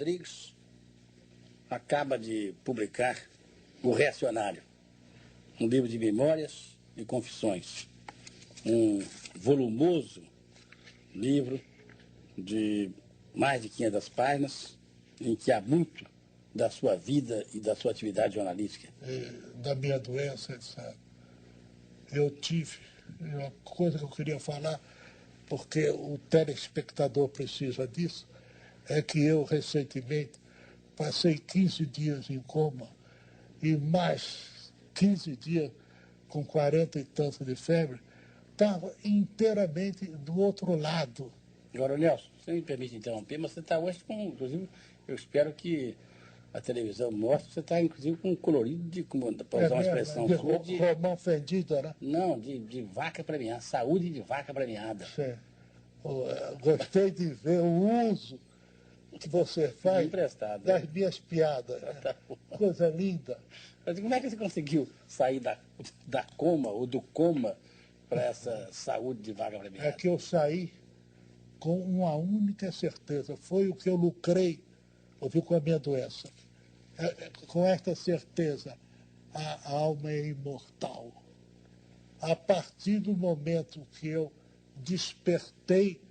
Rodrigues acaba de publicar O Reacionário, um livro de memórias e confissões, um volumoso livro de mais de 500 páginas, em que há muito da sua vida e da sua atividade jornalística. Da minha doença, etc. Eu tive uma coisa que eu queria falar, porque o telespectador precisa disso, é que eu recentemente passei 15 dias em coma e mais 15 dias com 40 e tanto de febre, estava inteiramente do outro lado. Agora, Nelson, você me permite interromper, mas você está hoje com, inclusive, eu espero que a televisão mostre, você está, inclusive, com um colorido de, para usar uma expressão sua, de romão fendido, né? Não, de vaca premiada, saúde de vaca premiada. Sim. Gostei de ver o uso que você faz das minhas piadas. Tá, coisa linda. Mas como é que você conseguiu sair da coma ou do coma para essa saúde de vaca premiada? É que eu saí com uma única certeza, foi o que eu lucrei, ouviu, com a minha doença. Com esta certeza, a alma é imortal. A partir do momento que eu despertei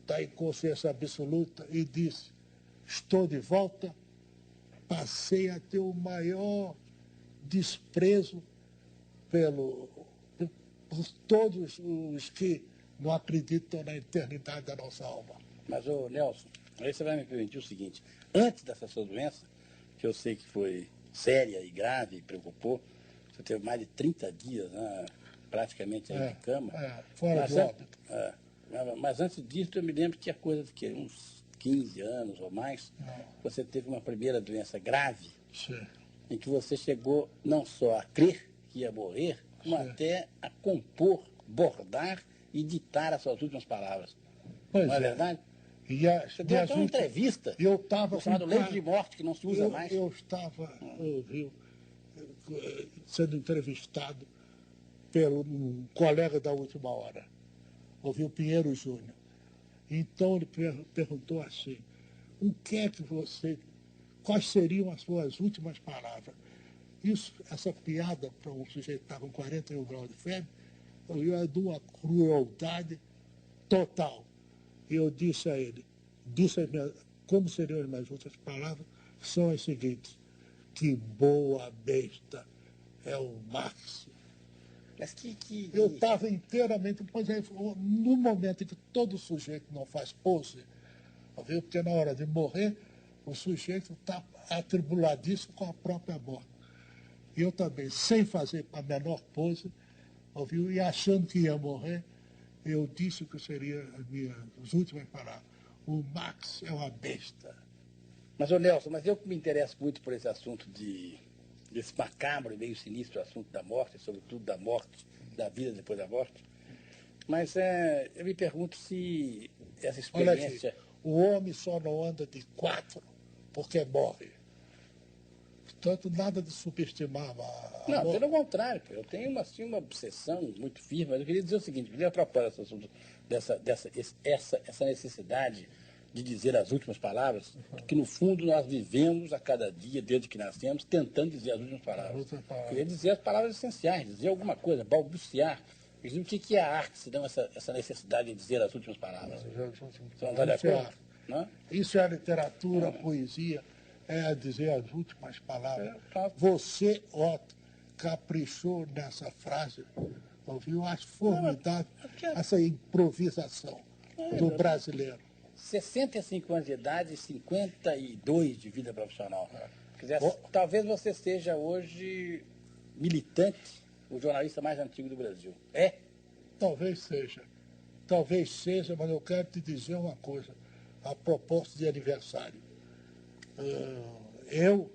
da inconsciência absoluta e disse, estou de volta, passei a ter o maior desprezo por todos os que não acreditam na eternidade da nossa alma. Mas, ô Nelson, aí você vai me permitir o seguinte, antes dessa sua doença, que eu sei que foi séria e grave e preocupou, você teve mais de 30 dias, né, praticamente aí de cama. Fora do óbito. Mas antes disso, eu me lembro que a coisa de que, uns 15 anos ou mais, você teve uma primeira doença grave, Sim. em que você chegou não só a crer que ia morrer, como até a compor, bordar e ditar as suas últimas palavras. Pois não é verdade? Você deu até uma entrevista, eu estava chamado leito de morte, que não se usa mais. Eu estava, sendo entrevistado pelo um colega da última hora, ouviu, o Pinheiro Júnior. Então ele perguntou assim, quais seriam as suas últimas palavras? Essa piada para um sujeito que estava com 41 graus de febre, é de uma crueldade total. E eu disse a ele, como seriam as minhas outras palavras, são as seguintes, que boa besta é o Marx. Mas Eu estava inteiramente, pois é, no momento em que todo sujeito não faz pose, viu? Porque na hora de morrer, o sujeito está atribuladíssimo com a própria morte. E eu também, sem fazer a menor pose, ouviu? E achando que ia morrer, eu disse que seria as últimas palavras. O Marx é uma besta. Mas, ô Nelson, eu que me interesso muito por esse assunto desse macabro e meio sinistro assunto da morte, sobretudo da morte, da vida depois da morte. Mas eu me pergunto se essa experiência... Olha aqui, o homem só não anda de 4 porque morre. Portanto, nada de subestimar a Não, morte. pelo contrário, eu tenho uma obsessão muito firme, mas eu queria dizer o seguinte, queria propor essa necessidade de dizer as últimas palavras, que no fundo nós vivemos a cada dia, desde que nascemos, tentando dizer as últimas palavras. Queria dizer as palavras essenciais, dizer alguma coisa, balbuciar. O que é a arte, se não essa necessidade de dizer as últimas palavras? Você não está de acordo? Não? Isso é a literatura, a poesia, é dizer as últimas palavras. Você, Otto, caprichou nessa frase, ouviu? Acho formidável essa improvisação do brasileiro. 65 anos de idade e 52 de vida profissional. Quer dizer, talvez você seja hoje militante, o jornalista mais antigo do Brasil. É? Talvez seja. Talvez seja, mas eu quero te dizer uma coisa, a propósito de aniversário. Eu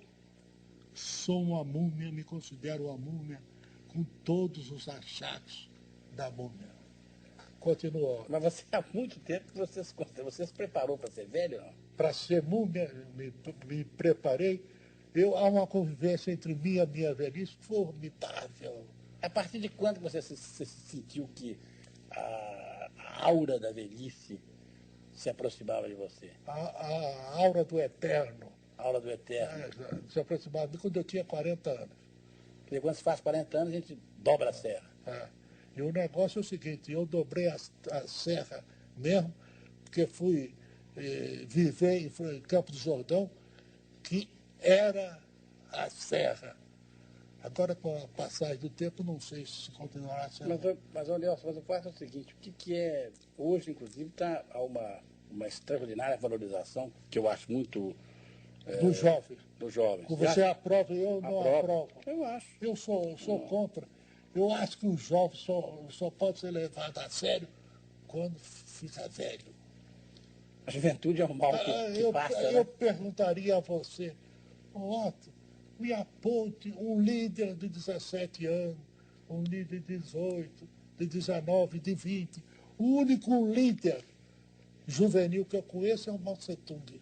sou uma múmia, me considero uma múmia com todos os achados da múmia. Continua. Mas você há muito tempo que você se preparou para ser velho, não? Para ser múmia, me preparei. Há uma convivência entre mim e a minha velhice formidável. A partir de quando você se sentiu que a aura da velhice se aproximava de você? A aura do eterno. A aura do eterno. Se aproximava de quando eu tinha 40 anos. Porque quando se faz 40 anos, a gente dobra a serra. E o negócio é o seguinte, eu dobrei a serra mesmo, porque fui viver em Campo do Jordão, que era a serra. Agora, com a passagem do tempo, não sei se continuará sendo. Mas Nelson, mas o fato é o seguinte, o que é, hoje, inclusive, está uma extraordinária valorização, que eu acho muito... Do jovem. Do jovem. Você aprova e eu não aprovo. Eu acho. Eu sou contra. Eu acho que o jovem só pode ser levado a sério quando fica velho. A juventude é um mal que passa, eu né? perguntaria a você, Otto, me aponte um líder de 17 anos, um líder de 18, de 19, de 20. O único líder juvenil que eu conheço é o Mao Tse-tung.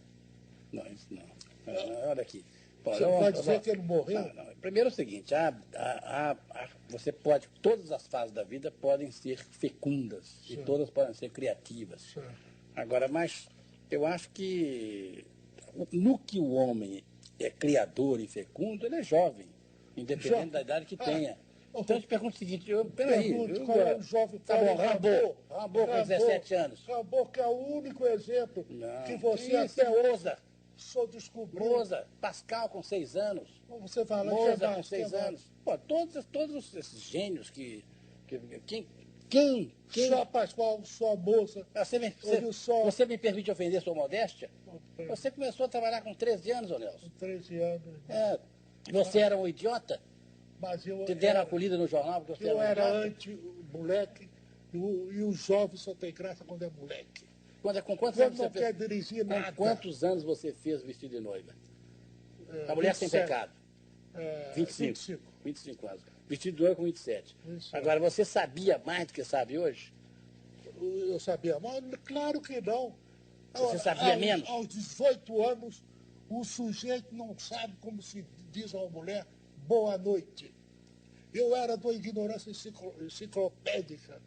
Não, isso não. Olha aqui. Você vai dizer que ele morreu? Não. Primeiro é o seguinte, você pode, todas as fases da vida podem ser fecundas, sim, e todas podem ser criativas. Sim. Agora, mas eu acho que no que o homem é criador e fecundo, ele é jovem, independente da idade que tenha. Então eu te pergunto o seguinte, peraí, o jovem tá bom, Rambo com 17 anos. Rambo, que é o único exemplo que você até ousa. Só descobriu. Moza, Pascal com 6 anos. Você fala Moza com 6 anos. Pô, todos esses gênios quem? Só Pascoal, só Moza. Você me permite ofender sua modéstia? Você começou a trabalhar com 13 anos, ô Nelson? Com 13 anos. Você era um idiota? Mas eu te deram a polida no jornal porque você era um idiota? Eu era anti-moleque e o jovem só tem graça quando é moleque. Com quantos anos você quer dirigir nada. Com quantos anos você fez vestido de noiva? A mulher 27. Sem pecado. 25 anos. Vestido de noiva com 27. 27. Agora, você sabia mais do que sabe hoje? Eu sabia mais? Claro que não. Você sabia menos? Aos 18 anos, o sujeito não sabe como se diz a uma mulher boa noite. Eu era de uma ignorância enciclopédica.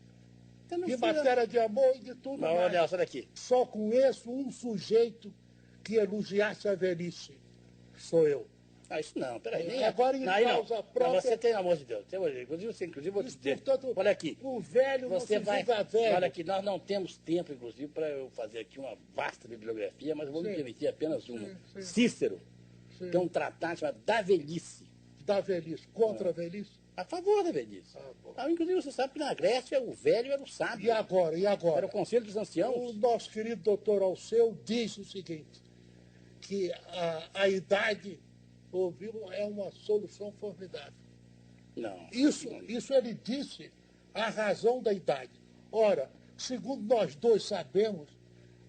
De matéria de amor e de tudo mais. Olha, Nelson, olha aqui. Só conheço um sujeito que elogiasse a velhice. Sou eu. Isso não, peraí. Agora em causa própria... Você tem, amor de Deus. Inclusive, vou te dizer. Portanto, olha aqui. O velho você não fica velho. Olha aqui, nós não temos tempo, inclusive, para eu fazer aqui uma vasta bibliografia, mas vou me permitir apenas uma. Sim. Cícero tem um tratado chamado Da Velhice. Da Velhice. Contra a velhice? A favor da velhice. Inclusive, você sabe que na Grécia o velho era o sábio. E agora? Era o conselho dos anciãos. O nosso querido doutor Alceu diz o seguinte, que a idade é uma solução formidável. Não. Isso ele disse a razão da idade. Ora, segundo nós dois sabemos,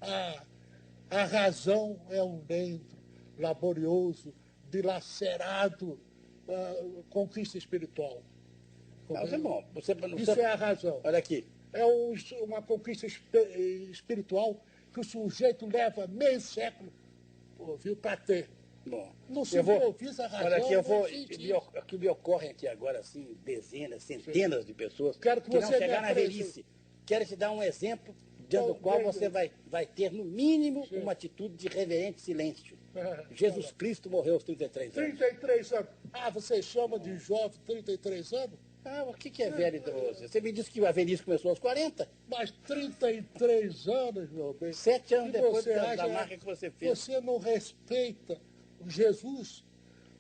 a razão é um dentro laborioso, dilacerado, conquista espiritual. É bom. Isso é a razão. Olha aqui. É uma conquista espiritual que o sujeito leva meio século para ter. Bom, não se improvisa a razão. Olha aqui, o que me ocorre aqui agora, assim, dezenas, centenas de pessoas que não chegar na velhice. Quero te dar um exemplo diante do qual você vai ter, no mínimo, uma atitude de reverente silêncio. Jesus Cristo morreu aos 33 anos. 33 anos. Você chama de jovem 33 anos? O que é velho para você? Você me disse que a velhice começou aos 40? Mas 33 anos, meu bem. 7 anos depois da marca que você fez. Você não respeita Jesus,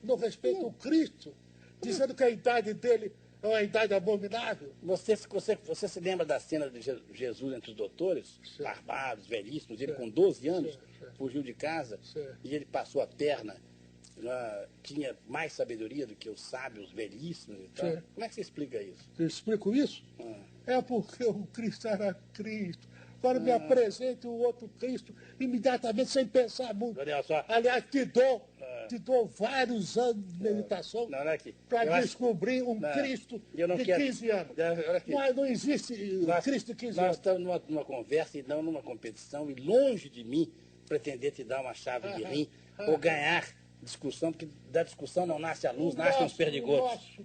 não respeita o Cristo, dizendo que a idade dele é uma idade abominável. Você se lembra da cena de Jesus entre os doutores, barbados, velhíssimos, ele com 12 anos fugiu de casa e ele passou a perna, tinha mais sabedoria do que os sábios velhíssimos e tal. Como é que você explica isso? Eu explico isso? É porque o Cristo era Cristo. Agora me apresente o outro Cristo imediatamente, sem pensar muito. Aliás, te dou vários anos de meditação para descobrir um Cristo de 15 anos. Mas não existe Cristo de 15 anos. Nós estamos numa conversa e não numa competição, e longe de mim pretender te dar uma chave de rim ou ganhar discussão, porque da discussão não nasce a luz, nascem os perdigotos.